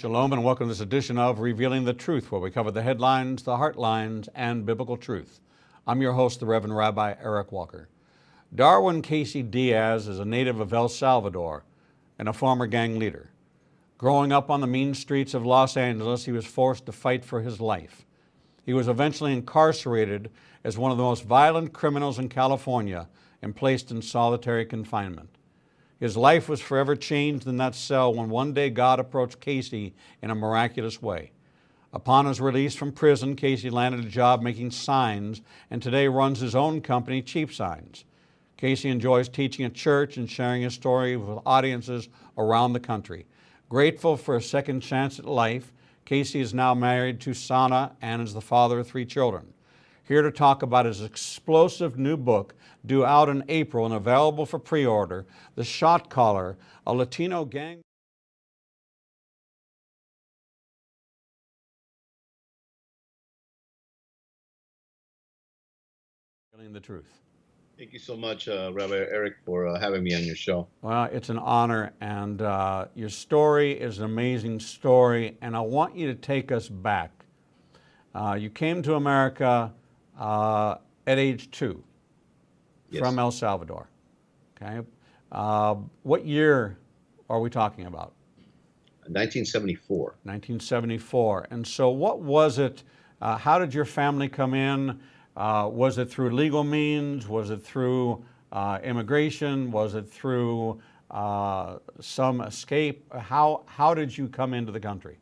Shalom and welcome to this edition of Revealing the Truth, where we cover the headlines, the heartlines, and biblical truth. I'm your host, the Reverend Rabbi Eric Walker. Darwin Casey Diaz is a native of El Salvador and a former gang leader. Growing up on the mean streets of Los Angeles, he was forced to fight for his life. He was eventually incarcerated as one of the most violent criminals in California and placed in solitary confinement. His life was forever changed in that cell when one day God approached Casey in a miraculous way. Upon his release from prison, Casey landed a job making signs and today runs his own company, Cheap Signs. Casey enjoys teaching at church and sharing his story with audiences around the country. Grateful for a second chance at life, Casey is now married to Sana and is the father of 3 children. Here to talk about his explosive new book, due out in April and available for pre-order, The Shot Caller, a Latino gang. Revealing the Truth. Thank you so much, Rabbi Eric, for having me on your show. Well, it's an honor, and your story is an amazing story, and I want you to take us back. You came to America at age 2. Yes. From El Salvador. Okay. What year are we talking about? 1974. 1974. And so what was it, how did your family come in? Was it through legal means? Was it through immigration? Was it through some escape? How did you come into the country?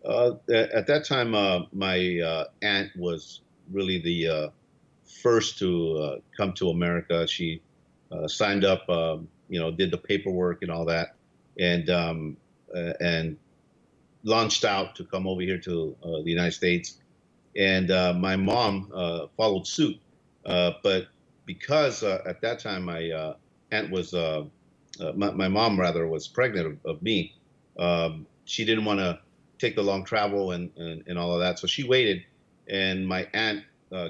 At that time, my aunt was really the first to come to America. She signed up, did the paperwork and all that, and launched out to come over here to the United States. And my mom followed suit, but because at that time my aunt was, my mom rather was pregnant of me, she didn't want to take the long travel and all of that, so she waited, and my aunt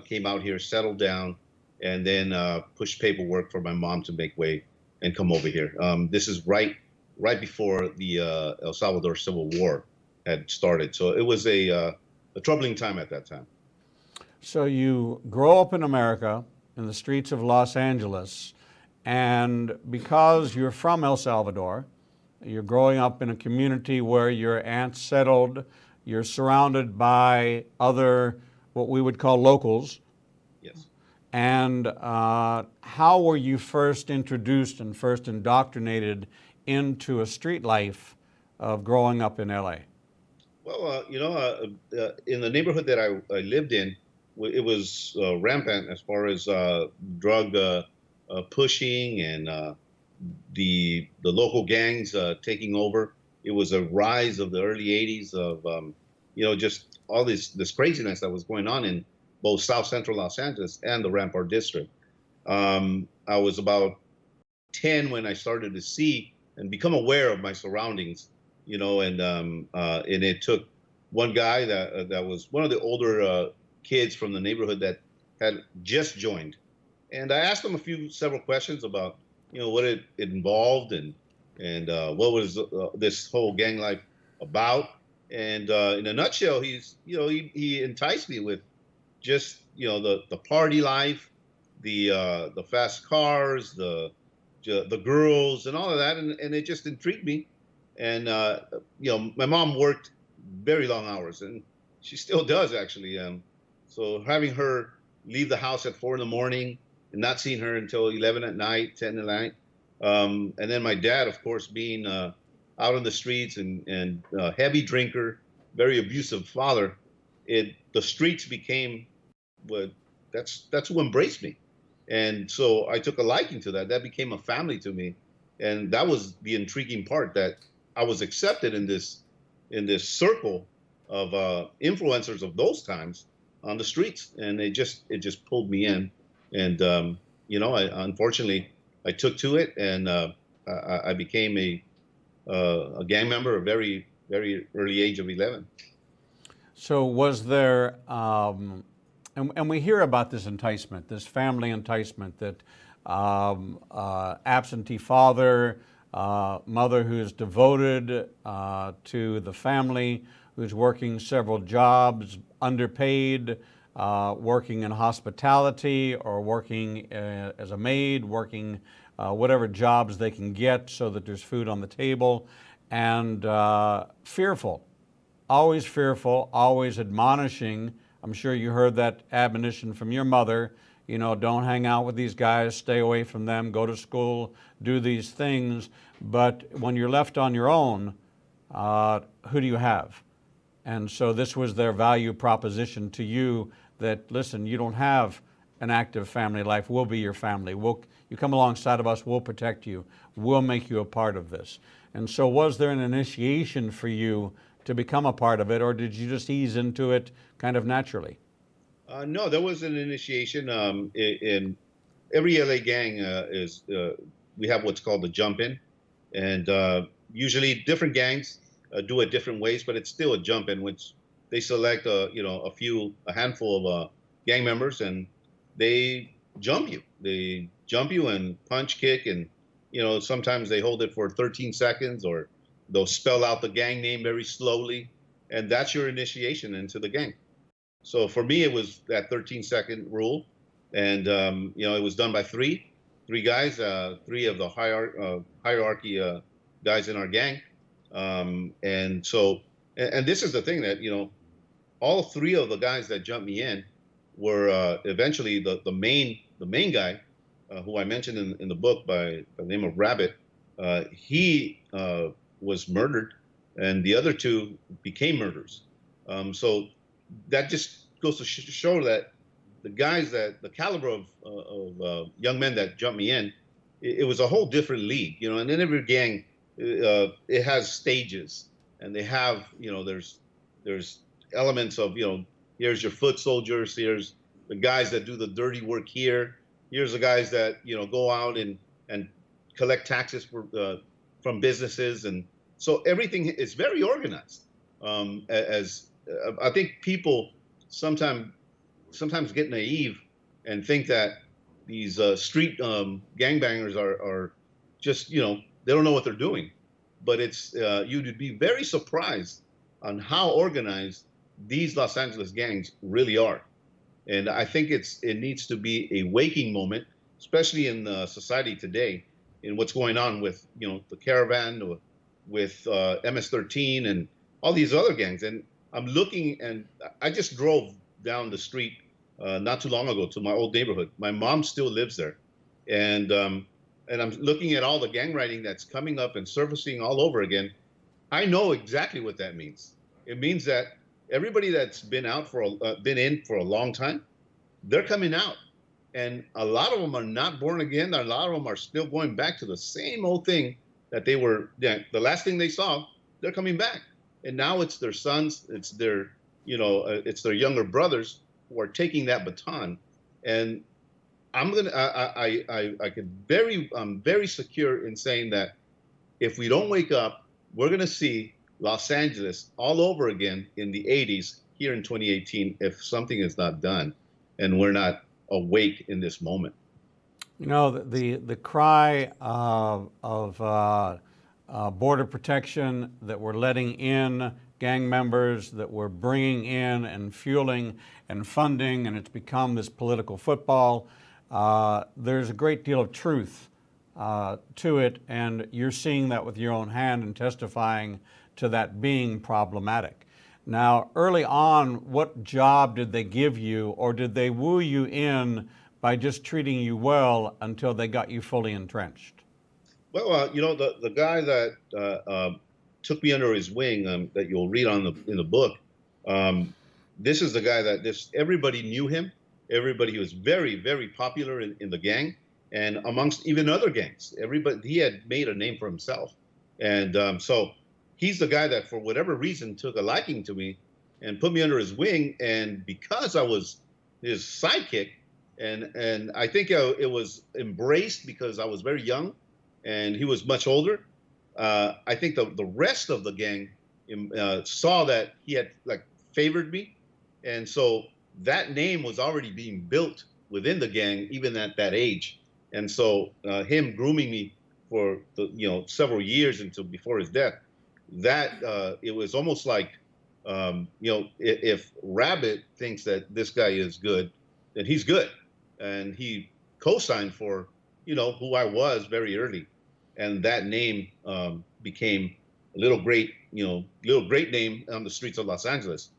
came out here, settled down, and then pushed paperwork for my mom to make way and come over here. This is right before the El Salvador Civil War had started, so it was a troubling time at that time. So you grow up in America, in the streets of Los Angeles, and because you're from El Salvador, you're growing up in a community where your aunt settled, you're surrounded by other what we would call locals. Yes. And how were you first introduced and first indoctrinated into a street life of growing up in LA? Well, in the neighborhood that I lived in, it was rampant as far as drug pushing and the local gangs taking over. It was a rise of the early 80s of, just all this craziness that was going on in both South Central Los Angeles and the Rampart District. I was about 10 when I started to see and become aware of my surroundings, and it took one guy that was one of the older kids from the neighborhood that had just joined. And I asked him several questions about, what it involved and what was this whole gang life about. And in a nutshell, he enticed me with just the party life, the fast cars, the girls, and all of that, and it just intrigued me. And my mom worked very long hours, and she still does actually. So having her leave the house at 4 in the morning and not seeing her until 11 at night, 10 at night, and then my dad, of course, being out on the streets and heavy drinker, very abusive father, the streets became that's who embraced me. And so I took a liking to that. That became a family to me. And that was the intriguing part, that I was accepted in this circle of influencers of those times on the streets. And it just pulled me in. And, unfortunately, I took to it, and I became a gang member at a very, very early age of 11. So was there, and we hear about this enticement, this family enticement, that absentee father, mother who's devoted to the family, who's working several jobs, underpaid, working in hospitality or working as a maid, working whatever jobs they can get so that there's food on the table, and fearful, always admonishing. I'm sure you heard that admonition from your mother, you know, don't hang out with these guys, stay away from them, go to school, do these things. But when you're left on your own, who do you have? And so this was their value proposition to you that, listen, you don't have an active family life. We'll be your family. You come alongside of us, we'll protect you. We'll make you a part of this. And so was there an initiation for you to become a part of it, or did you just ease into it kind of naturally? No, there was an initiation. In every LA gang we have what's called the jump-in, and usually different gangs do it different ways, but it's still a jump-in, which they select a handful of gang members, and they jump you. They jump you and punch, kick, and sometimes they hold it for 13 seconds, or they'll spell out the gang name very slowly, and that's your initiation into the gang. So for me, it was that 13-second rule, and it was done by three guys, three of the hierarchy guys in our gang, and this is the thing that all three of the guys that jumped me in were eventually the main guy, who I mentioned in the book by the name of Rabbit. He was murdered, and the other two became murderers. So that just goes to show that the caliber of young men that jumped me in, it was a whole different league, and in every gang, it has stages, and they have, there's elements of, here's your foot soldiers, here's the guys that do the dirty work here, here's the guys that, go out and collect taxes from businesses. And so everything is very organized. As I think people sometimes get naive and think that these street gangbangers are just, they don't know what they're doing. But it's you'd be very surprised on how organized these Los Angeles gangs really are. And I think it needs to be a waking moment, especially in society today, in what's going on with the Caravan, with MS-13 and all these other gangs. And I'm looking, and I just drove down the street not too long ago to my old neighborhood. My mom still lives there, and I'm looking at all the gang writing that's coming up and surfacing all over again. I know exactly what that means. It means that everybody that's been in for a long time, they're coming out, and a lot of them are not born again. A lot of them are still going back to the same old thing that they were. The last thing they saw, they're coming back, and now it's their sons, it's their it's their younger brothers who are taking that baton. And I'm very secure in saying that if we don't wake up, we're gonna see Los Angeles all over again in the 80s here in 2018 if something is not done and we're not awake in this moment. The cry of border protection, that we're letting in gang members, that we're bringing in and fueling and funding, and it's become this political football. There's a great deal of truth to it, and you're seeing that with your own hand and testifying to that being problematic. Now, early on, what job did they give you, or did they woo you in by just treating you well until they got you fully entrenched? Well, the guy that took me under his wing, that you'll read in the book, this is the guy that everybody knew him. He was very, very popular in the gang and amongst even other gangs. He had made a name for himself. And so he's the guy that, for whatever reason, took a liking to me and put me under his wing. And because I was his sidekick, and I think it was embraced because I was very young and he was much older. I think the rest of the gang saw that he had favored me. And so that name was already being built within the gang, even at that age. And so him grooming me for the, several years until before his death, that it was almost like, if Rabbit thinks that this guy is good, then he's good, and he co-signed for who I was very early, and that name became a little great name on the streets of Los Angeles.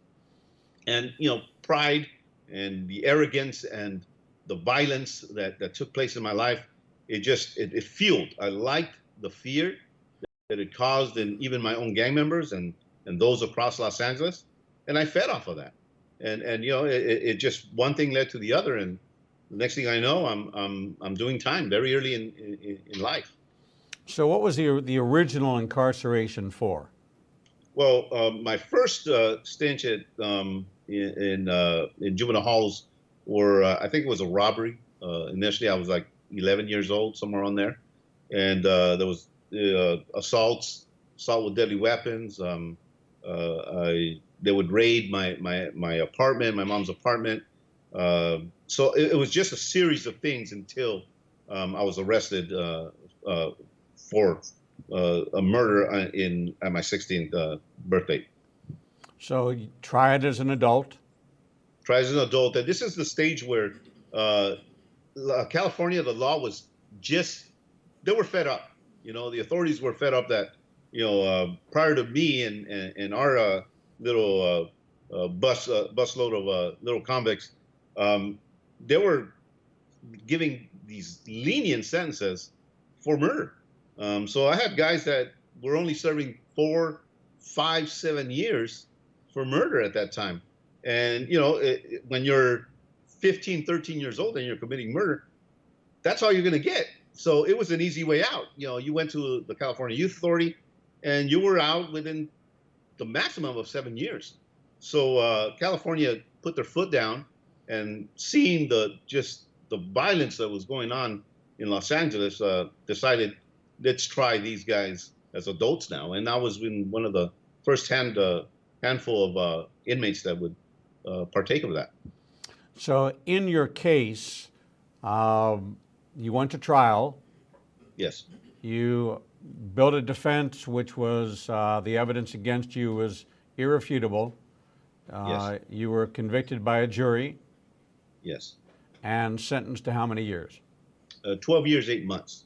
And pride and the arrogance and the violence that took place in my life, it fueled. I liked the fear that it caused in even my own gang members and those across Los Angeles, and I fed off of that. And it just, one thing led to the other, and the next thing I know, I'm doing time very early in life. So what was the original incarceration for? Well, my first stint at in juvenile halls were, I think it was a robbery. Initially, I was like 11 years old, somewhere on there, and there was assault with deadly weapons. They would raid my apartment, my mom's apartment. So it was just a series of things until I was arrested for a murder at my 16th birthday. So you tried as an adult? Tried as an adult. And this is the stage where California, the law was just, they were fed up. The authorities were fed up that, prior to me and our little busload of little convicts, they were giving these lenient sentences for murder. So I had guys that were only serving 4, 5, 7 years for murder at that time. And, when you're 15, 13 years old and you're committing murder, that's all you're going to get. So it was an easy way out. You went to the California Youth Authority and you were out within the maximum of 7 years. So California put their foot down, and seeing the violence that was going on in Los Angeles, decided, let's try these guys as adults now. And I was in one of the first handful of inmates that would partake of that. So in your case, you went to trial. Yes. You built a defense, which was the evidence against you was irrefutable. Yes. You were convicted by a jury. Yes. And sentenced to how many years? 12 years, 8 months.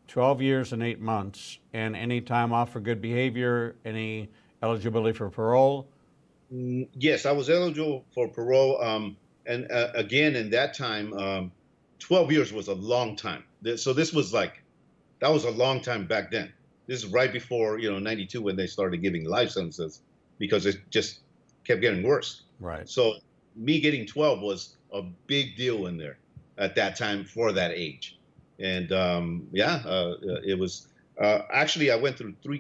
12 years and 8 months. And any time off for good behavior, any eligibility for parole? Yes, I was eligible for parole. And again, in that time, 12 years was a long time. So this was that was a long time back then. This is right before, 92, when they started giving life sentences, because it just kept getting worse. Right. So me getting 12 was a big deal in there at that time for that age. And it was, actually, I went through 3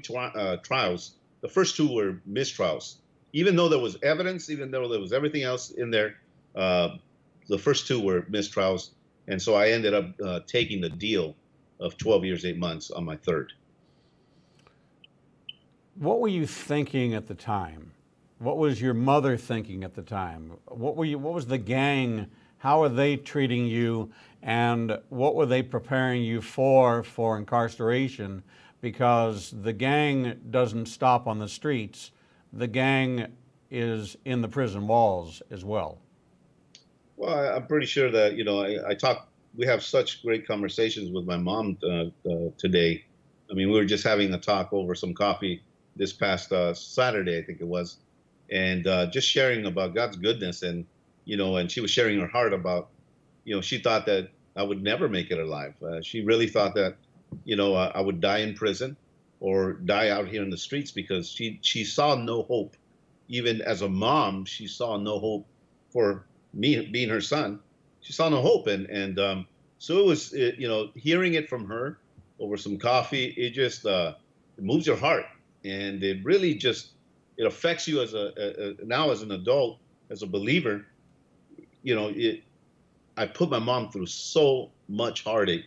trials. The first 2 were mistrials. Even though there was evidence, even though there was everything else in there, the first 2 were mistrials. And so I ended up taking the deal of 12 years, 8 months on my 3rd. What were you thinking at the time? What was your mother thinking at the time? What was the gang? How are they treating you? And what were they preparing you for incarceration? Because the gang doesn't stop on the streets. The gang is in the prison walls as well. Well, I'm pretty sure that, we have such great conversations with my mom today. I mean, we were just having a talk over some coffee this past Saturday, I think it was, and just sharing about God's goodness. And, and she was sharing her heart about, she thought that I would never make it alive. She really thought that, I would die in prison or die out here in the streets, because she saw no hope. Even as a mom, she saw no hope for me being her son. She saw no hope. And so it was, hearing it from her over some coffee, it just it moves your heart. And it really just, it affects you as now as an adult, as a believer. I put my mom through so much heartache.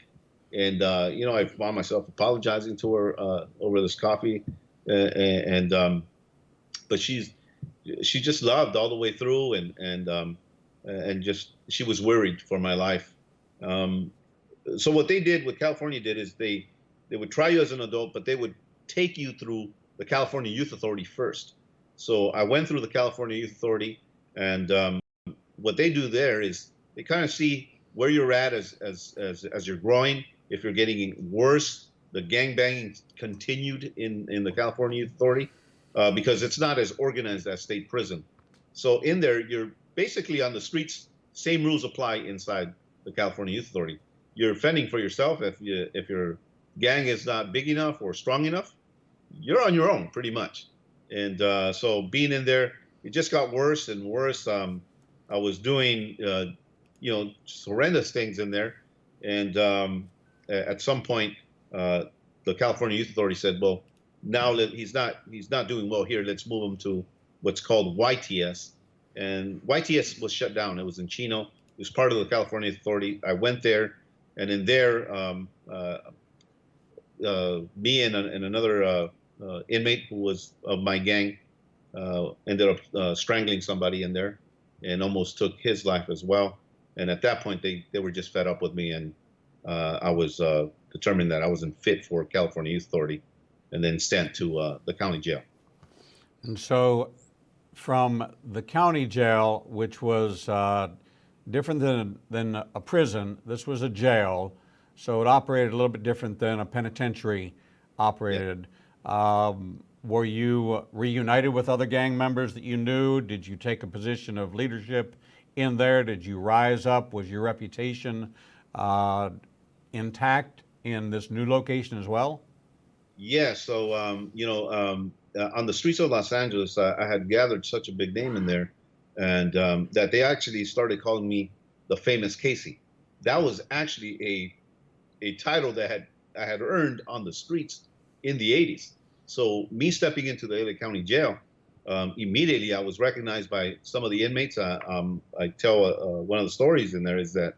And, I found myself apologizing to her over this coffee. But she just loved all the way through, and just, she was worried for my life. So what California did is they they would try you as an adult, but they would take you through the California Youth Authority first. So I went through the California Youth Authority, and what they do there is they kind of see where you're at as you're growing. If you're getting worse, the gangbanging continued in the California Youth Authority because it's not as organized as state prison. So in there, you're basically on the streets. Same rules apply inside the California Youth Authority. You're fending for yourself. If your gang is not big enough or strong enough, you're on your own pretty much. And so being in there, it just got worse and worse. I was doing, just horrendous things in there. And at some point, the California Youth Authority said, well, now that he's not doing well here, let's move him to what's called YTS. And YTS was shut down. It was in Chino. It was part of the California Authority. I went there, and in there, me and another inmate who was of my gang ended up strangling somebody in there and almost took his life as well. And at that point, they were just fed up with me, and I was determined that I wasn't fit for California Youth Authority, and then sent to the county jail. And so from the county jail, which was different than a prison, this was a jail, so it operated a little bit different than a penitentiary operated. Yeah. Were you reunited with other gang members that you knew? Did you take a position of leadership in there? Did you rise up? Was your reputation intact in this new location as well? Yeah, so on the streets of Los Angeles, I had gathered such a big name in there, and that they actually started calling me the famous Casey. That was actually a title that I had earned on the streets in the 80s. So me stepping into the LA County Jail, immediately I was recognized by some of the inmates. I tell one of the stories in there is that,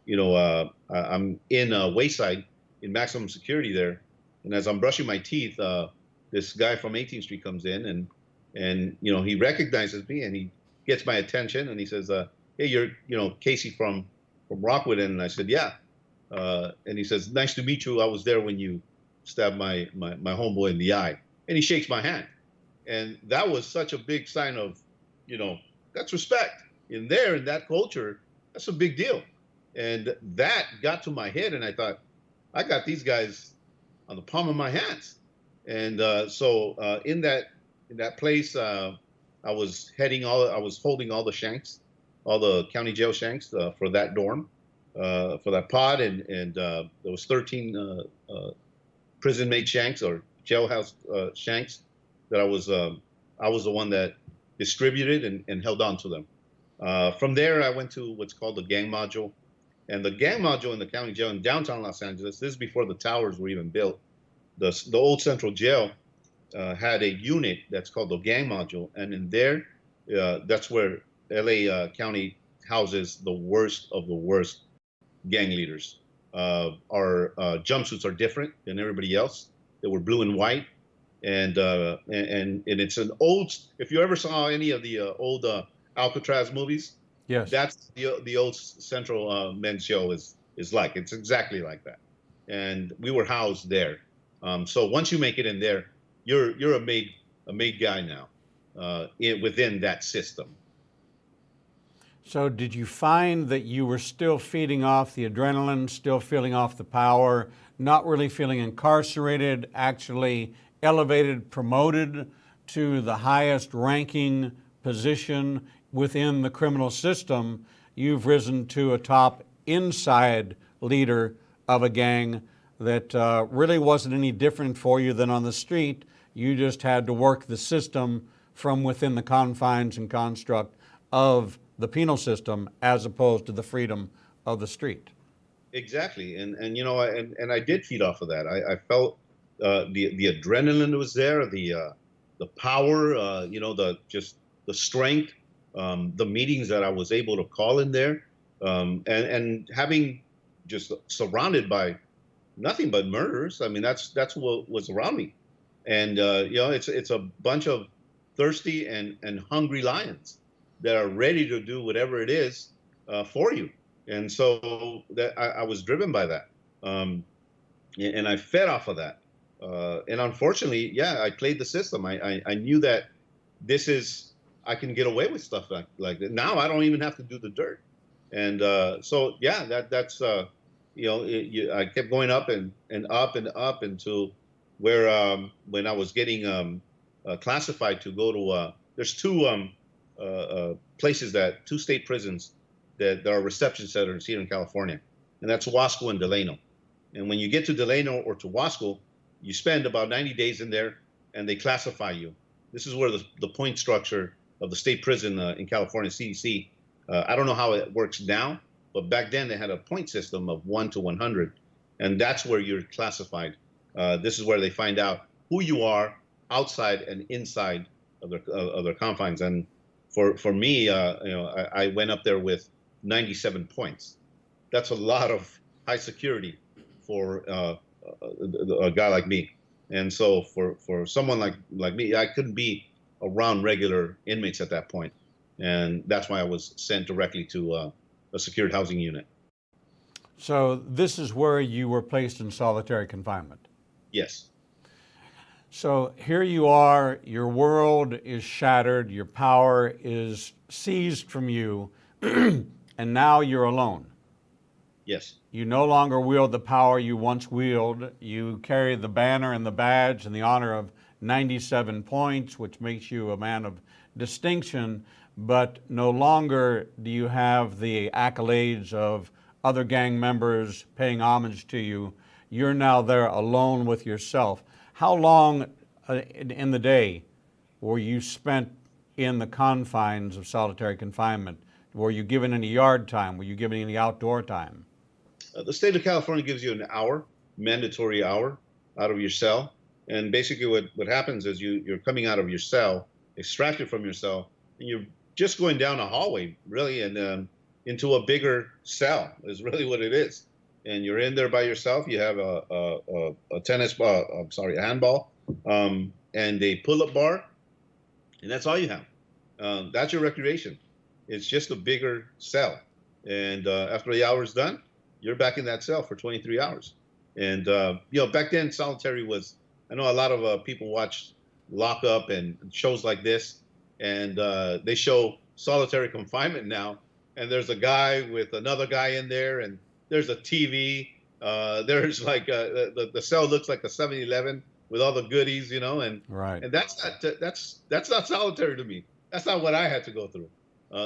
I'm in Wayside in maximum security there, and as I'm brushing my teeth, this guy from 18th Street comes in, and he recognizes me, and he gets my attention, and he says, "Hey, you're Casey from Rockwood," and I said, "Yeah," and he says, "Nice to meet you. I was there when you stabbed my homeboy in the eye," and he shakes my hand, and that was such a big sign of, that's respect in there in that culture. That's a big deal, and that got to my head, and I thought, I got these guys on the palm of my hands. And so in that place, I was holding all the shanks, all the county jail shanks for that dorm, for that pod, and there was 13 prison made shanks or jailhouse shanks that I was the one that distributed and held on to them. From there, I went to what's called the gang module, and the gang module in the county jail in downtown Los Angeles. This is before the towers were even built. The old central jail had a unit that's called the gang module, and in there, that's where LA County houses the worst of the worst gang leaders. Our jumpsuits are different than everybody else. They were blue and white, and it's an old. If you ever saw any of the old Alcatraz movies, yes, that's the old Central Men's Show is like. It's exactly like that, and we were housed there. So once you make it in there, you're a made guy now within that system. So did you find that you were still feeding off the adrenaline, still feeling off the power, not really feeling incarcerated, actually elevated, promoted to the highest ranking position within the criminal system? You've risen to a top inside leader of a gang that really wasn't any different for you than on the street. You just had to work the system from within the confines and construct of the penal system as opposed to the freedom of the street. Exactly, and I did feed off of that. I felt the adrenaline was there, the power, the strength, the meetings that I was able to call in there, and having just surrounded by nothing but murderers. I mean, that's what was around me, and it's a bunch of thirsty and hungry lions that are ready to do whatever it is for you. And so that I was driven by that. and I fed off of that. And unfortunately, yeah, I played the system. I knew that this is I can get away with stuff like that. Now I don't even have to do the dirt. And so yeah, that's I kept going up and up and up until where when I was getting classified to go to there's two state prisons that there are reception centers here in California, and that's Wasco and Delano. And when you get to Delano or to Wasco, you spend about 90 days in there, and they classify you. This is where the point structure of the state prison in California, CDC. I don't know how it works now, but back then they had a point system of 1 to 100, and that's where you're classified. This is where they find out who you are outside and inside of their confines. And for me, I went up there with 97 points. That's a lot of high security for a guy like me. And so for someone like me, I couldn't be around regular inmates at that point. And that's why I was sent directly to a secured housing unit. So this is where you were placed in solitary confinement. Yes. So here you are, your world is shattered, your power is seized from you, and now you're alone. Yes. You no longer wield the power you once wielded. You carry the banner and the badge and the honor of 97 points, which makes you a man of distinction, but no longer do you have the accolades of other gang members paying homage to you. You're now there alone with yourself. How long in the day were you spent in the confines of solitary confinement? Were you given any yard time? Were you given any outdoor time? The state of California gives you an hour, mandatory hour, out of your cell. And basically what happens is you're coming out of your cell, extracted from your cell, and you're just going down a hallway, really, and into a bigger cell is really what it is. And you're in there by yourself. You have a handball, and a pull-up bar, and that's all you have. That's your recreation. It's just a bigger cell. And after the hour's done, you're back in that cell for 23 hours. And, back then solitary was, I know a lot of people watch Lock Up and shows like this, and they show solitary confinement now. And there's a guy with another guy in there, and there's a TV. There's like the cell looks like a 7-Eleven with all the goodies, and right. And that's not solitary to me. That's not what I had to go through.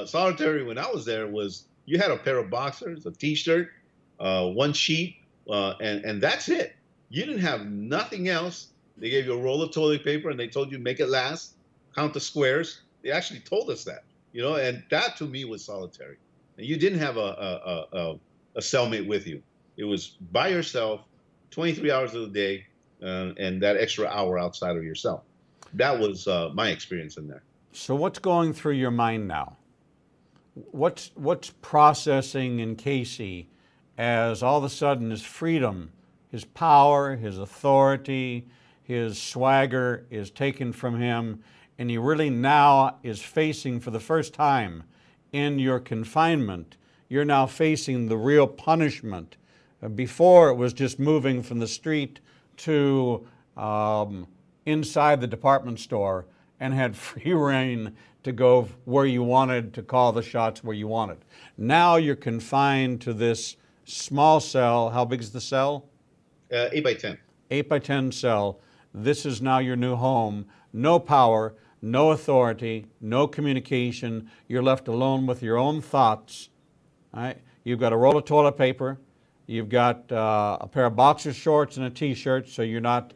Solitary when I was there was you had a pair of boxers, a T-shirt, one sheet, and that's it. You didn't have nothing else. They gave you a roll of toilet paper and they told you make it last, count the squares. They actually told us that, and that to me was solitary. And you didn't have a cellmate with you. It was by yourself, 23 hours of the day, and that extra hour outside of yourself. That was my experience in there. So what's going through your mind now? What's processing in Casey as all of a sudden his freedom, his power, his authority, his swagger is taken from him, and he really now is facing for the first time in your confinement, you're now facing the real punishment. Before it was just moving from the street to inside the department store and had free reign to go where you wanted, to call the shots where you wanted. Now you're confined to this small cell. How big is the cell? 8 by 10. 8 by 10 cell. This is now your new home. No power, no authority, no communication. You're left alone with your own thoughts. Right? You've got a roll of toilet paper. You've got a pair of boxer shorts and a T-shirt, so you got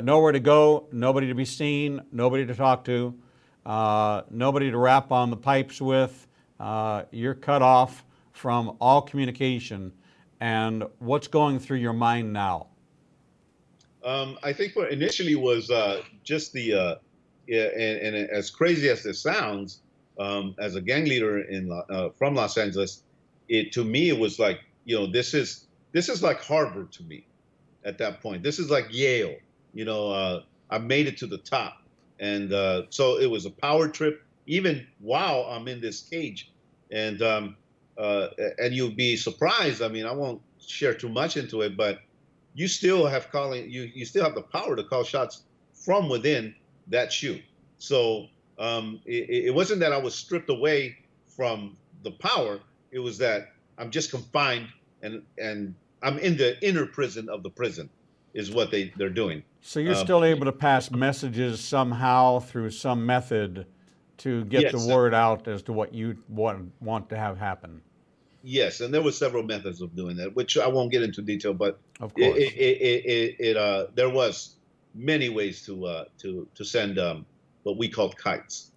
nowhere to go, nobody to be seen, nobody to talk to, nobody to rap on the pipes with. You're cut off from all communication. And what's going through your mind now? I think what initially was just and as crazy as this sounds, as a gang leader from Los Angeles, to me it was like, this is like Harvard to me at that point. This is like Yale. I made it to the top, and so it was a power trip even while I'm in this cage, and you'd be surprised. I mean, I won't share too much into it, but you still have you still have the power to call shots from within that chute. So it wasn't that I was stripped away from the power. It was that I'm just confined, and I'm in the inner prison of the prison, is what they're doing. So you're still able to pass messages somehow through some method to get the Yes. word out as to what you want to have happen. Yes, and there were several methods of doing that, which I won't get into detail, but Of course. there was many ways to send what we called kites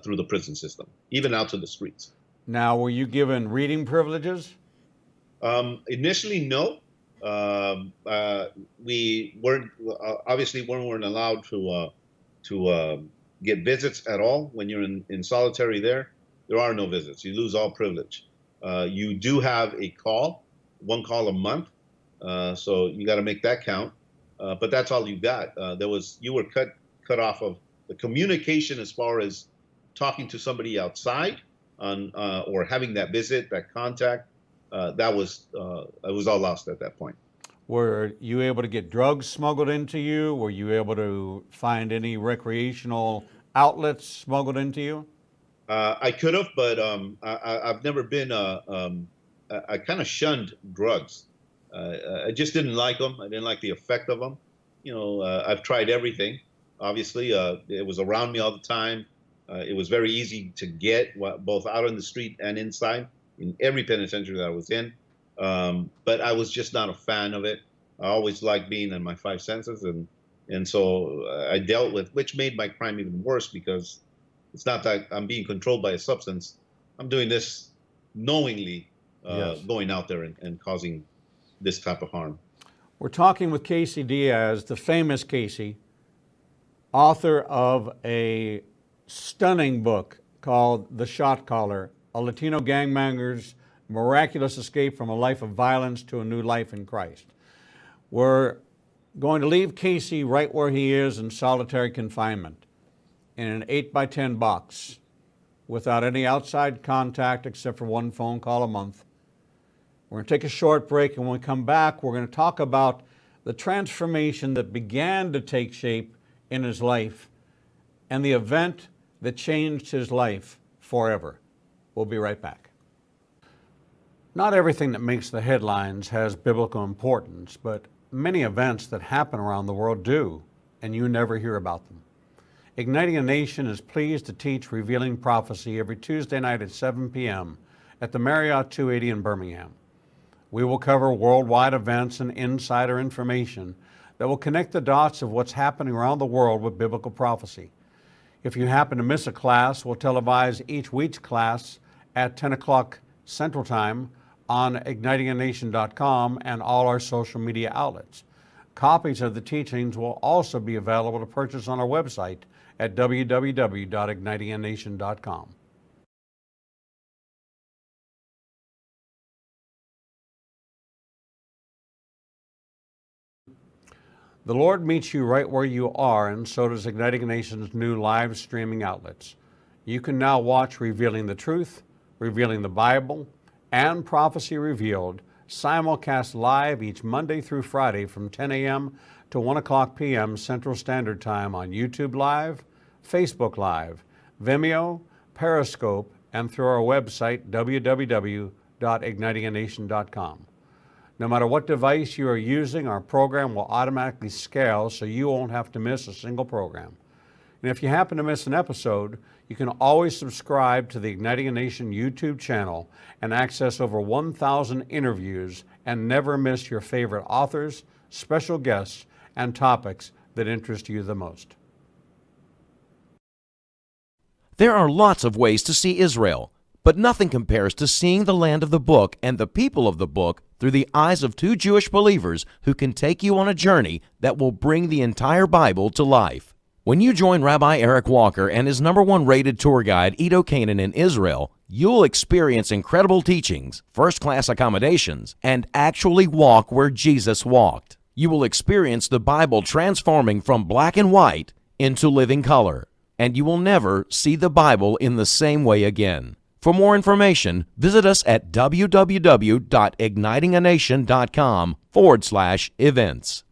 through the prison system, even out to the streets. Now, were you given reading privileges? Initially, no. We weren't obviously weren't allowed to get visits at all when you're in solitary. There are no visits. You lose all privilege. You do have a call, one call a month, so you got to make that count. But that's all you got. You were cut off of the communication as far as talking to somebody outside on or having that visit, that contact. It was all lost at that point. Were you able to get drugs smuggled into you? Were you able to find any recreational outlets smuggled into you? I could have, but I've never been. I kind of shunned drugs. I just didn't like them. I didn't like the effect of them. I've tried everything. Obviously, it was around me all the time. It was very easy to get, both out on the street and inside, in every penitentiary that I was in. But I was just not a fan of it. I always liked being in my five senses, and so I dealt with, which made my crime even worse, because it's not that I'm being controlled by a substance. I'm doing this knowingly, Yes. going out there and causing this type of harm. We're talking with Casey Diaz, the famous Casey, author of a stunning book called The Shot Caller, a Latino gangbanger's miraculous escape from a life of violence to a new life in Christ. We're going to leave Casey right where he is in solitary confinement in an 8x10 box without any outside contact except for one phone call a month. We're going to take a short break, and when we come back, we're going to talk about the transformation that began to take shape in his life and the event that changed his life forever. We'll be right back. Not everything that makes the headlines has biblical importance, but many events that happen around the world do, and you never hear about them. Igniting a Nation is pleased to teach Revealing Prophecy every Tuesday night at 7 p.m. at the Marriott 280 in Birmingham. We will cover worldwide events and insider information that will connect the dots of what's happening around the world with biblical prophecy. If you happen to miss a class, we'll televise each week's class at 10 o'clock Central Time on ignitinganation.com and all our social media outlets. Copies of the teachings will also be available to purchase on our website at www.ignitinganation.com. The Lord meets you right where you are, and so does Igniting a Nation's new live streaming outlets. You can now watch Revealing the Truth, Revealing the Bible, and Prophecy Revealed simulcast live each Monday through Friday from 10 a.m. to 1 o'clock p.m. Central Standard Time on YouTube Live, Facebook Live, Vimeo, Periscope, and through our website, www.ignitinganation.com. No matter what device you are using, our program will automatically scale so you won't have to miss a single program. And if you happen to miss an episode, you can always subscribe to the Igniting a Nation YouTube channel and access over 1,000 interviews and never miss your favorite authors, special guests, and topics that interest you the most. There are lots of ways to see Israel, but nothing compares to seeing the land of the book and the people of the book through the eyes of two Jewish believers who can take you on a journey that will bring the entire Bible to life. When you join Rabbi Eric Walker and his #1 rated tour guide, Edo Canaan, in Israel, you'll experience incredible teachings, first-class accommodations, and actually walk where Jesus walked. You will experience the Bible transforming from black and white into living color, and you will never see the Bible in the same way again. For more information, visit us at www.ignitinganation.com www.ignitinganation.com/events.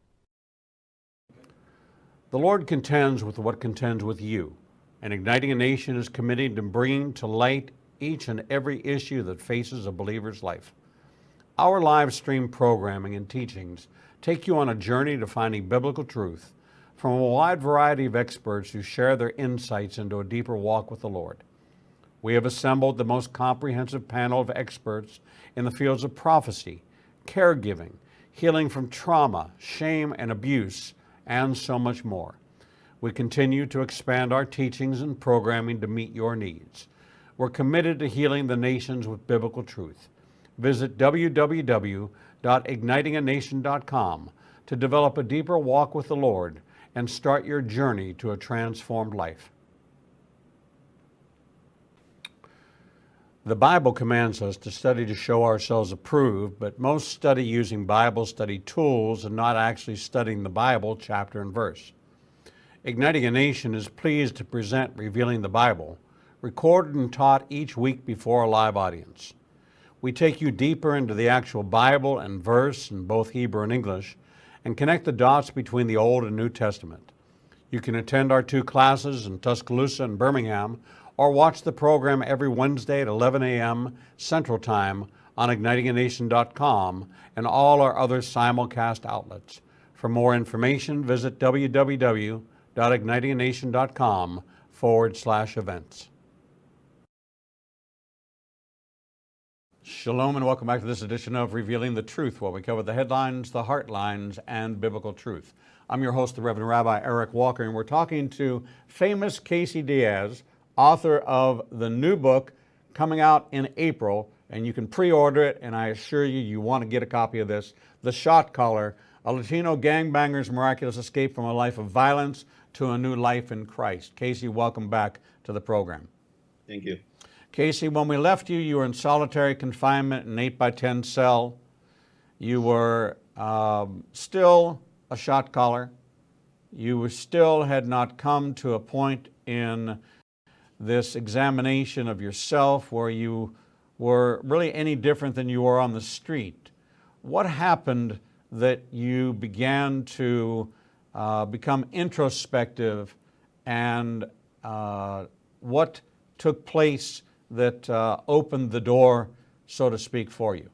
The Lord contends with what contends with you, and Igniting a Nation is committed to bringing to light each and every issue that faces a believer's life. Our live stream programming and teachings take you on a journey to finding biblical truth from a wide variety of experts who share their insights into a deeper walk with the Lord. We have assembled the most comprehensive panel of experts in the fields of prophecy, caregiving, healing from trauma, shame, and abuse, and so much more. We continue to expand our teachings and programming to meet your needs. We're committed to healing the nations with biblical truth. Visit www.ignitinganation.com to develop a deeper walk with the Lord and start your journey to a transformed life. The Bible commands us to study to show ourselves approved, but most study using Bible study tools and not actually studying the Bible chapter and verse. Igniting a Nation is pleased to present Revealing the Bible, recorded and taught each week before a live audience. We take you deeper into the actual Bible and verse in both Hebrew and English and connect the dots between the Old and New Testament. You can attend our 2 classes in Tuscaloosa and Birmingham or watch the program every Wednesday at 11 a.m. Central Time on ignitinganation.com and all our other simulcast outlets. For more information, visit www.ignitinganation.com/events. Shalom and welcome back to this edition of Revealing the Truth, where we cover the headlines, the heartlines, and biblical truth. I'm your host, the Reverend Rabbi Eric Walker, and we're talking to famous Casey Diaz, author of the new book coming out in April, and you can pre-order it, and I assure you, you want to get a copy of this, The Shot Caller, a Latino gangbanger's miraculous escape from a life of violence to a new life in Christ. Casey, welcome back to the program. Thank you. Casey, when we left you, you were in solitary confinement in an 8x10 cell. You were still a shot caller. You still had not come to a point in this examination of yourself where you were really any different than you were on the street. What happened that you began to become introspective, and what took place that opened the door, so to speak, for you?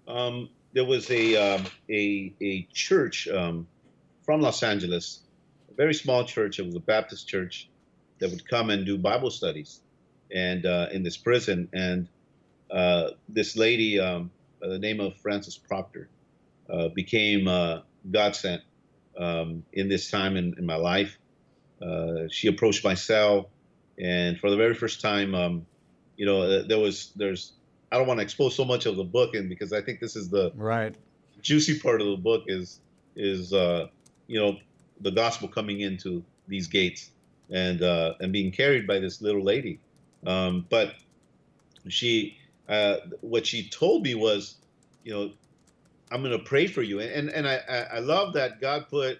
There was a church from Los Angeles, a very small church. It was a Baptist church that would come and do Bible studies, and in this prison. And this lady by the name of Frances Proctor became God sent in this time in my life. She approached my cell. And for the very first time, there's, I don't want to expose so much of the book, and because I think this is the right juicy part of the book is the gospel coming into these gates and being carried by this little lady. But she, what she told me was, I'm going to pray for you. And I love that God put,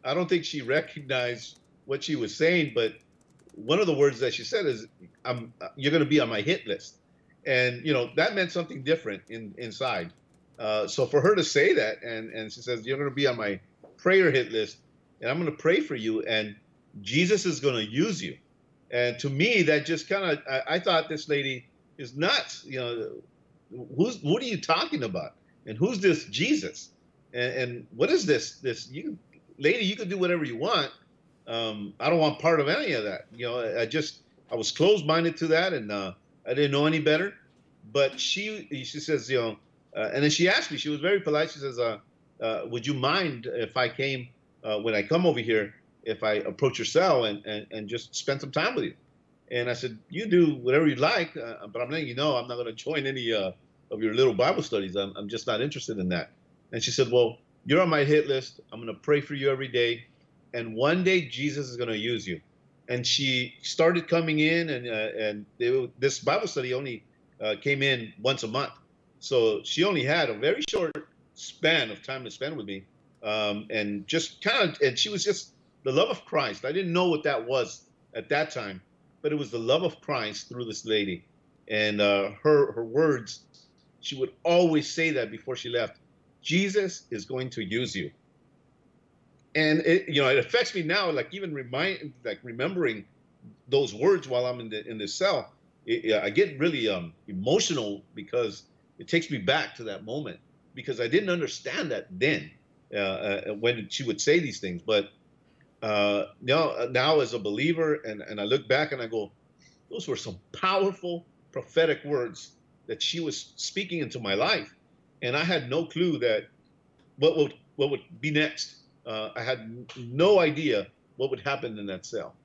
I don't think she recognized what she was saying, but one of the words that she said is, you're going to be on my hit list. And, that meant something different inside. So for her to say that, and she says, you're going to be on my prayer hit list, and I'm going to pray for you, and Jesus is going to use you. And to me, that just kind of, I thought this lady is nuts. What are you talking about? And who's this Jesus? And what is this? Lady, you can do whatever you want. I don't want part of any of that. I was closed-minded to that, and I didn't know any better. But she says, and then she asked me, she was very polite. She says, would you mind if I came, when I come over here, if I approach your cell and just spend some time with you? And I said, you do whatever you'd like, but I'm letting you know I'm not going to join any of your little Bible studies. I'm just not interested in that. And she said, well, you're on my hit list. I'm going to pray for you every day. And one day Jesus is going to use you. And she started coming in, and this Bible study only came in once a month. So she only had a very short span of time to spend with me. And just and she was just the love of Christ. I didn't know what that was at that time, but it was the love of Christ through this lady. And her words, she would always say that before she left. Jesus is going to use you. And it affects me now, like even remembering those words while I'm in the cell. I get really emotional because it takes me back to that moment, because I didn't understand that then when she would say these things. But now as a believer, and I look back and I go, those were some powerful prophetic words that she was speaking into my life, and I had no clue that what would be next. I had no idea what would happen in that cell.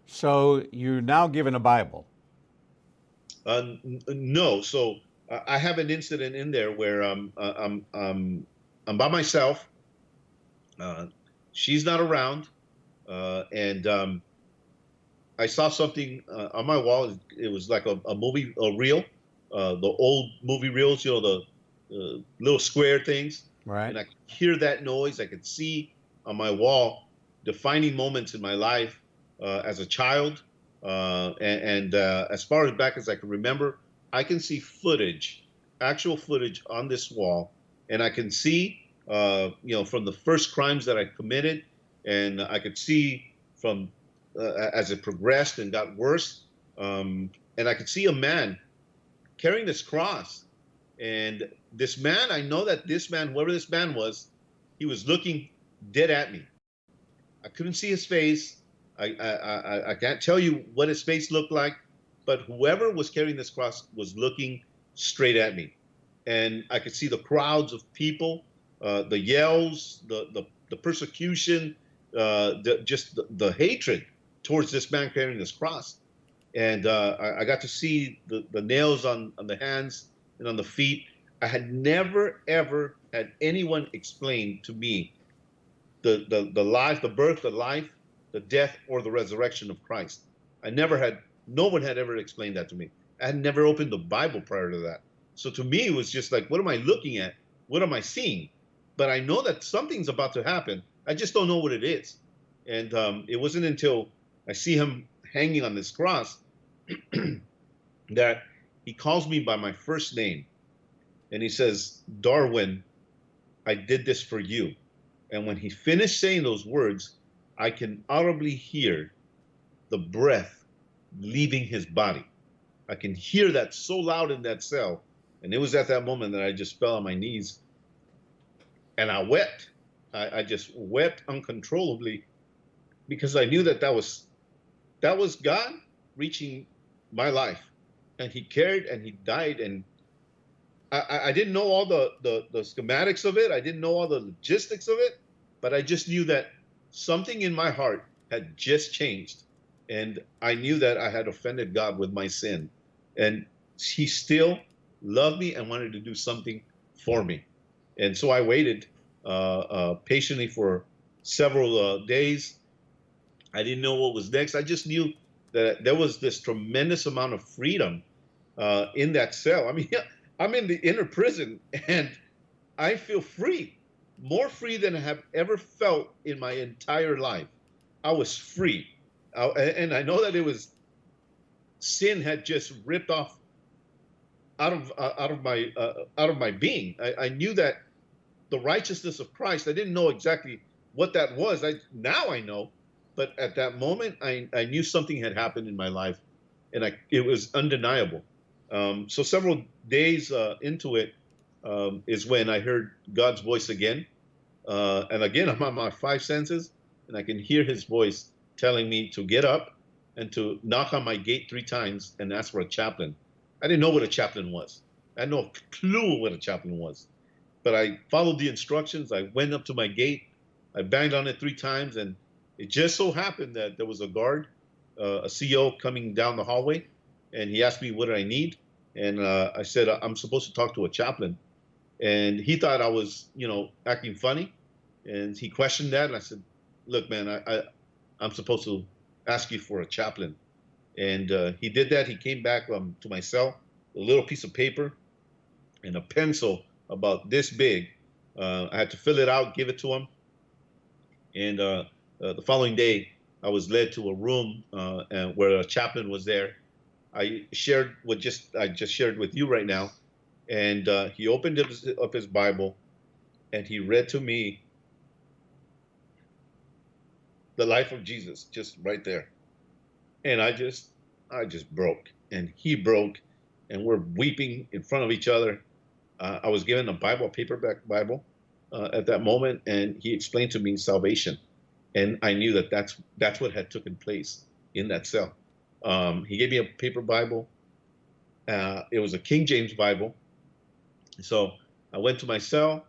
So you're now given a Bible. No, so I have an incident in there where I'm by myself. She's not around, and I saw something on my wall. It was like a movie, a reel, the old movie reels, the little square things. Right. And I could hear that noise. I could see on my wall defining moments in my life as a child. And as far as back as I can remember, I can see footage, actual footage on this wall. And I can see, from the first crimes that I committed. And I could see from as it progressed and got worse. And I could see a man carrying this cross. And this man, I know that this man, whoever this man was, he was looking dead at me. I couldn't see his face. I can't tell you what his face looked like, but whoever was carrying this cross was looking straight at me. And I could see the crowds of people, the yells, the persecution, the hatred towards this man carrying this cross. And I got to see the nails on the hands and on the feet. I had never, ever had anyone explain to me the life, the birth, the life, the death, or the resurrection of Christ. No one had ever explained that to me. I had never opened the Bible prior to that. So to me, it was just like, what am I looking at? What am I seeing? But I know that something's about to happen. I just don't know what it is. And it wasn't until I see him hanging on this cross that he calls me by my first name. And he says, Darwin, I did this for you. And when he finished saying those words, I can audibly hear the breath leaving his body. I can hear that so loud in that cell. And it was at that moment that I just fell on my knees and I wept. I just wept uncontrollably because I knew that was God reaching my life. And he cared and he died. And I didn't know all the schematics of it. I didn't know all the logistics of it, but I just knew that something in my heart had just changed. And I knew that I had offended God with my sin. And he still loved me and wanted to do something for me. And so I waited patiently for several days. I didn't know what was next. I just knew that there was this tremendous amount of freedom in that cell. I mean, I'm in the inner prison and I feel free, more free than I have ever felt in my entire life. I was free. And I know that it was sin had just ripped off out of my being. I knew that the righteousness of Christ, I didn't know exactly what that was. Now I know, but at that moment I knew something had happened in my life, and it was undeniable. So several days into it is when I heard God's voice again. And again, I'm on my five senses, and I can hear his voice telling me to get up and to knock on my gate 3 times and ask for a chaplain. I didn't know what a chaplain was. I had no clue what a chaplain was. But I followed the instructions. I went up to my gate. I banged on it 3 times, and it just so happened that there was a guard, a CO coming down the hallway, and he asked me what did I need. And I said, I'm supposed to talk to a chaplain. And he thought I was, acting funny. And he questioned that. And I said, look, man, I'm supposed to ask you for a chaplain. And he did that. He came back to my cell, a little piece of paper and a pencil about this big. I had to fill it out, give it to him. And the following day, I was led to a room where a chaplain was there. I shared what I just shared with you right now. And he opened up his Bible and he read to me the life of Jesus, just right there. And I just broke, and he broke, and we're weeping in front of each other. I was given a Bible, a paperback Bible, at that moment, and he explained to me salvation, and I knew that that's what had taken place in that cell. He gave me a paper Bible. It was a King James Bible. So I went to my cell,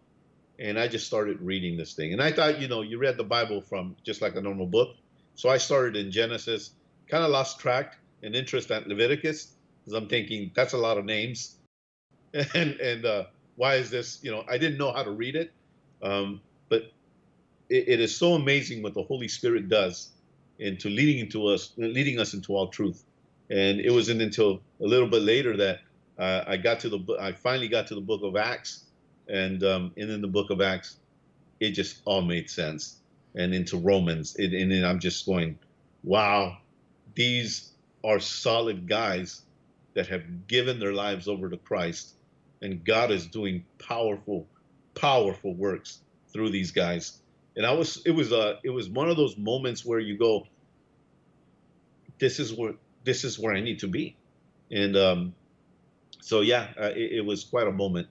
and I just started reading this thing. And I thought, you read the Bible from just like a normal book. So I started in Genesis, kind of lost track and interest at Leviticus, because I'm thinking that's a lot of names. And why is this? I didn't know how to read it. But it is so amazing what the Holy Spirit does into leading us into all truth. And it wasn't until a little bit later that I finally got to the book of Acts, and in the book of Acts, it just all made sense. And into Romans, and then I'm just going, wow, these are solid guys that have given their lives over to Christ, and God is doing powerful, powerful works through these guys. And it was one of those moments where you go, this is where I need to be. And so yeah, it was quite a moment.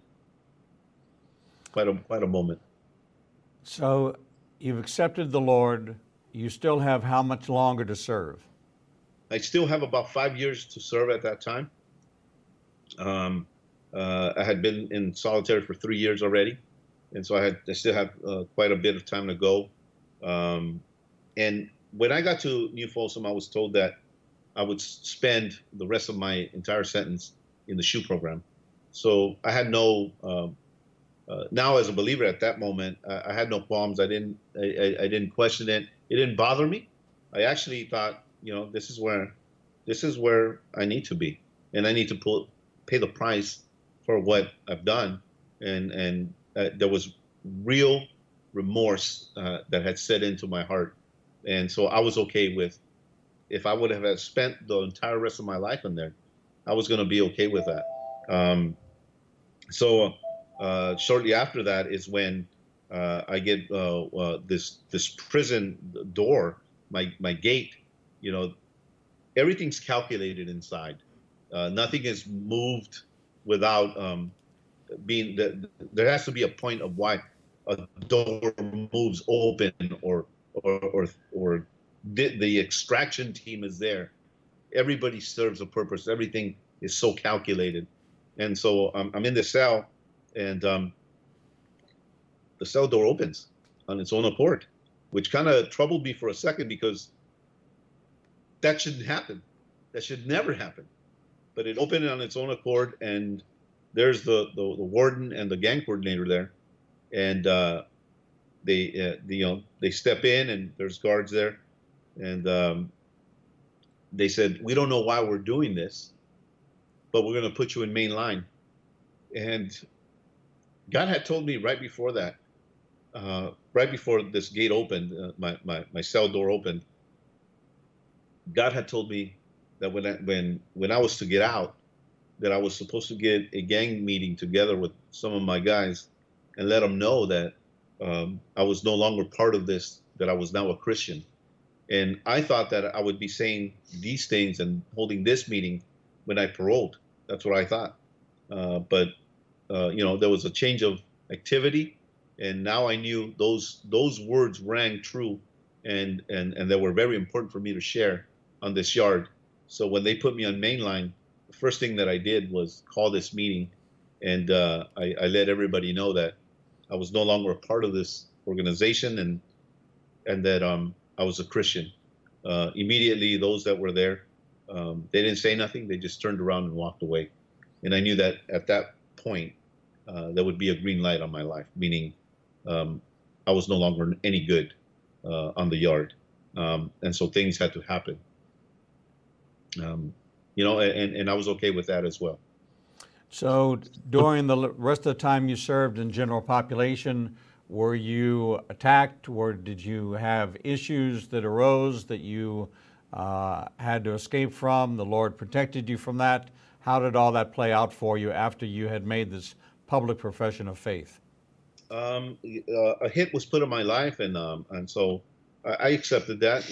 Quite a moment. So you've accepted the Lord. You still have how much longer to serve? I still have about 5 years to serve at that time. I had been in solitary for 3 years already, and so I still have quite a bit of time to go. And when I got to New Folsom, I was told that I would spend the rest of my entire sentence in the SHU program. So I had no. Now, as a believer at that moment, I had no qualms. I didn't question it. It didn't bother me. I actually thought, this is where I need to be, and I need to pay the price for what I've done. And there was real remorse that had set into my heart, and so I was okay with, if I would have spent the entire rest of my life in there, I was going to be okay with that. So shortly after that is when I get this prison door, my gate. Everything's calculated inside. Nothing is moved without being. There has to be a point of why a door moves open, or the extraction team is there. Everybody serves a purpose. Everything is so calculated. And so I'm in the cell, and the cell door opens on its own accord, which kind of troubled me for a second, because that shouldn't happen. That should never happen. But it opened on its own accord, and there's the warden and the gang coordinator there, and they step in, and there's guards there, and they said, "We don't know why we're doing this, but we're going to put you in mainline." And God had told me right before that, right before this gate opened, my cell door opened, God had told me that when I was to get out, that I was supposed to get a gang meeting together with some of my guys and let them know that I was no longer part of this, that I was now a Christian. And I thought that I would be saying these things and holding this meeting when I paroled. That's what I thought. But there was a change of activity, and now I knew those words rang true, and they were very important for me to share on this yard. So when they put me on mainline, the first thing that I did was call this meeting, and I let everybody know that I was no longer a part of this organization, and that I was a Christian. Immediately, those that were there, they didn't say nothing. They just turned around and walked away. And I knew that at that point, there would be a green light on my life, meaning I was no longer any good on the yard. And so things had to happen. And I was okay with that as well. So during the rest of the time you served in general population, were you attacked, or did you have issues that arose that you had to escape from? The Lord protected you from that. How did all that play out for you after you had made this public profession of faith? A hit was put on my life, and so I accepted that.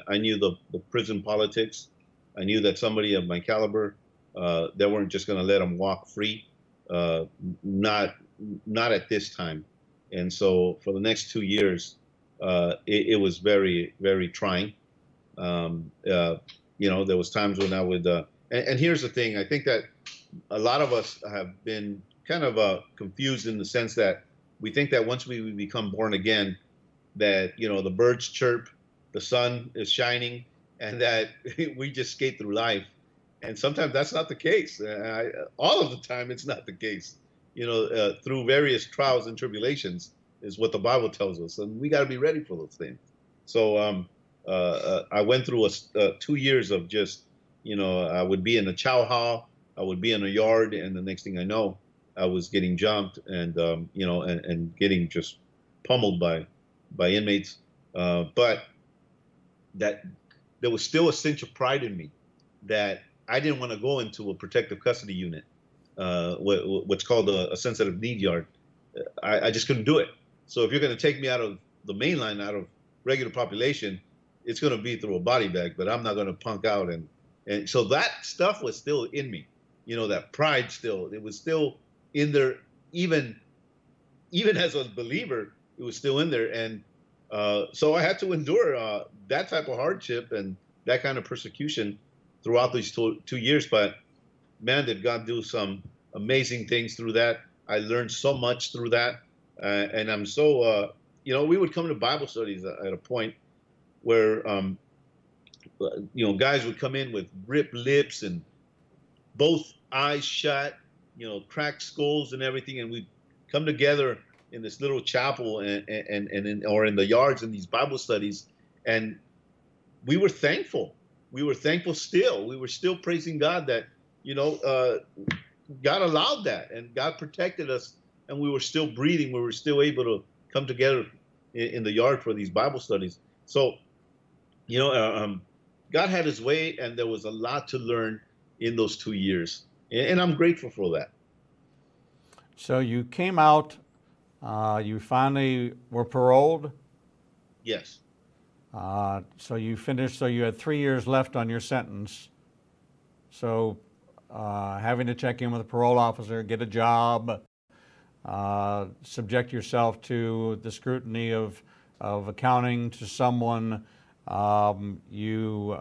I knew the prison politics. I knew that somebody of my caliber, they weren't just going to let them walk free, uh, not not at this time. And so for the next 2 years, it was very, very trying. Um, uh, there was times when I would, and here's the thing: I think that a lot of us have been kind of confused in the sense that we think that once we become born again, that the birds chirp, the sun is shining, and that we just skate through life. And sometimes that's not the case. All of the time, it's not the case. Through various trials and tribulations is what the Bible tells us, and we got to be ready for those things. So I went through 2 years of just, I would be in a chow hall, I would be in a yard, and the next thing I know, I was getting jumped and and getting just pummeled by inmates. But that there was still a sense of pride in me that I didn't want to go into a protective custody unit, what's called a sensitive need yard. I just couldn't do it. So if you're going to take me out of the mainline, out of regular population, it's going to be through a body bag, but I'm not going to punk out. And so that stuff was still in me, that pride still, it was still in there, even as a believer, it was still in there. And so I had to endure that type of hardship and that kind of persecution throughout these 2 years. But man, did God do some amazing things through that. I learned so much through that. And I'm so, we would come to Bible studies at a point where, guys would come in with ripped lips and both eyes shut, cracked skulls and everything. And we'd come together in this little chapel or in the yards in these Bible studies. And we were thankful. We were thankful still. We were still praising God that, God allowed that and God protected us and we were still breathing. We were still able to come together in the yard for these Bible studies. So, God had his way and there was a lot to learn in those 2 years. And I'm grateful for that. So you came out, you finally were paroled? Yes. So you finished, so you had 3 years left on your sentence. So having to check in with a parole officer, get a job, subject yourself to the scrutiny of accounting to someone. You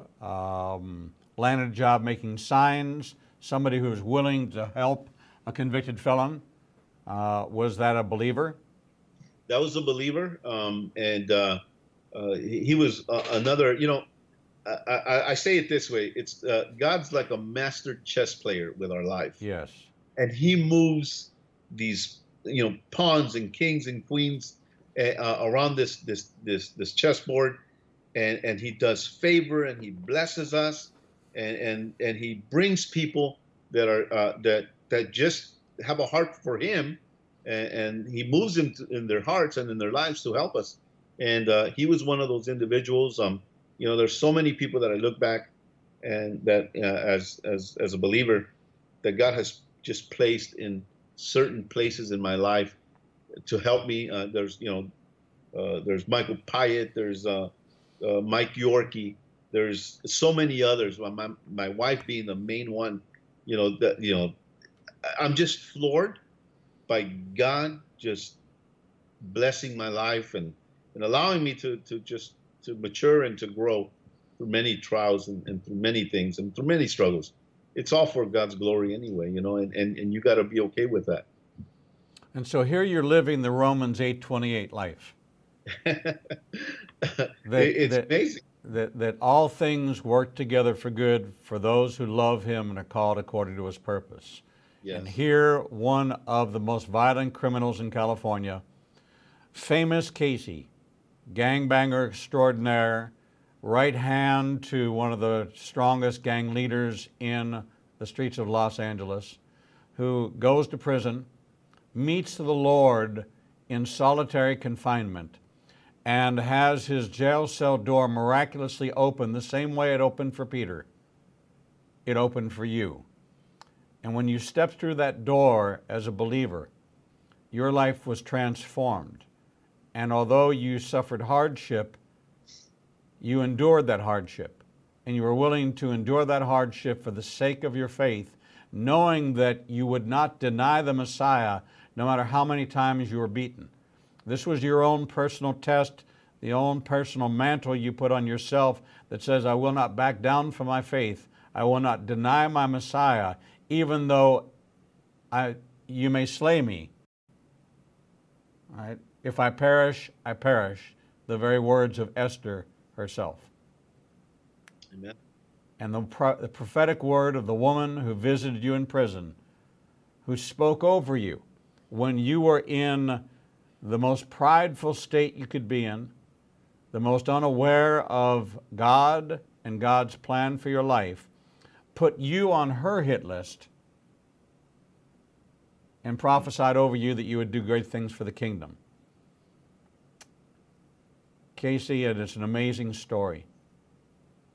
landed a job making signs, somebody who was willing to help a convicted felon. Was that a believer? That was a believer. And he was another, I say it this way. It's God's like a master chess player with our life. Yes. And he moves these, pawns and kings and queens around this chessboard. And he does favor and he blesses us and he brings people that are that just have a heart for him and he moves them in their hearts and in their lives to help us. And he was one of those individuals. There's so many people that I look back and that as a believer that God has just placed in certain places in my life to help me. There's Michael Pyatt. There's Mike Yorkie. There's so many others. My wife being the main one. I'm just floored by God just blessing my life and allowing me to mature and to grow through many trials and through many things and through many struggles. It's all for God's glory anyway, and you got to be okay with that. And so here you're living the Romans 8:28 life. It's amazing. That all things work together for good for those who love him and are called according to his purpose. Yes. And here, one of the most violent criminals in California, famous Casey, gangbanger extraordinaire, right hand to one of the strongest gang leaders in the streets of Los Angeles, who goes to prison, meets the Lord in solitary confinement, and has his jail cell door miraculously open the same way it opened for Peter. It opened for you. And when you step through that door as a believer, your life was transformed. And although you suffered hardship, you endured that hardship. And you were willing to endure that hardship for the sake of your faith, knowing that you would not deny the Messiah no matter how many times you were beaten. This was your own personal test, the own personal mantle you put on yourself that says, I will not back down from my faith. I will not deny my Messiah, even though you may slay me. All right? If I perish, I perish. The very words of Esther herself. Amen. And the prophetic word of the woman who visited you in prison, who spoke over you when you were in the most prideful state you could be in, the most unaware of God and God's plan for your life, put you on her hit list and prophesied over you that you would do great things for the kingdom. Casey, it is an amazing story.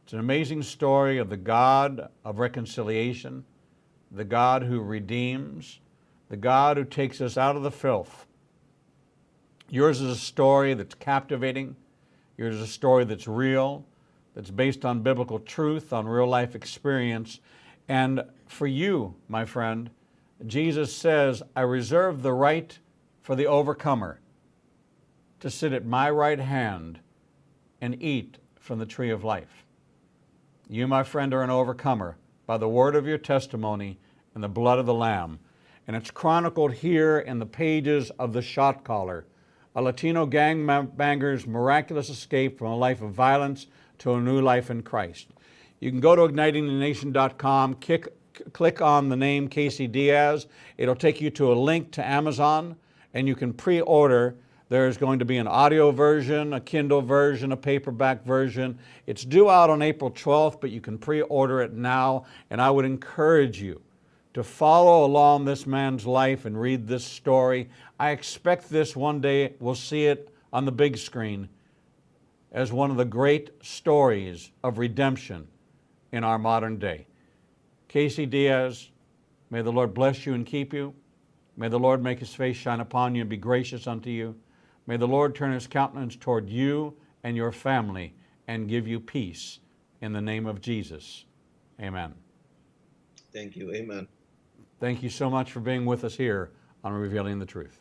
It's an amazing story of the God of reconciliation, the God who redeems, the God who takes us out of the filth. Yours is a story that's captivating. Yours is a story that's real, that's based on biblical truth, on real life experience. And for you, my friend, Jesus says, I reserve the right for the overcomer to sit at my right hand and eat from the tree of life. You, my friend, are an overcomer by the word of your testimony and the blood of the Lamb. And it's chronicled here in the pages of The Shot Caller, a Latino gangbanger's miraculous escape from a life of violence to a new life in Christ. You can go to ignitingthenation.com, click on the name Casey Diaz. It'll take you to a link to Amazon, and you can pre-order. There's going to be an audio version, a Kindle version, a paperback version. It's due out on April 12th, but you can pre-order it now, and I would encourage you to follow along this man's life and read this story. I expect this one day, we'll see it on the big screen as one of the great stories of redemption in our modern day. Casey Diaz, may the Lord bless you and keep you. May the Lord make his face shine upon you and be gracious unto you. May the Lord turn his countenance toward you and your family and give you peace in the name of Jesus. Amen. Thank you. Amen. Thank you so much for being with us here on Revealing the Truth.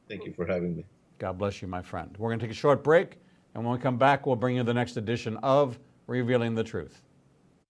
Thank you for having me. God bless you, my friend. We're going to take a short break, and when we come back, we'll bring you the next edition of Revealing the Truth.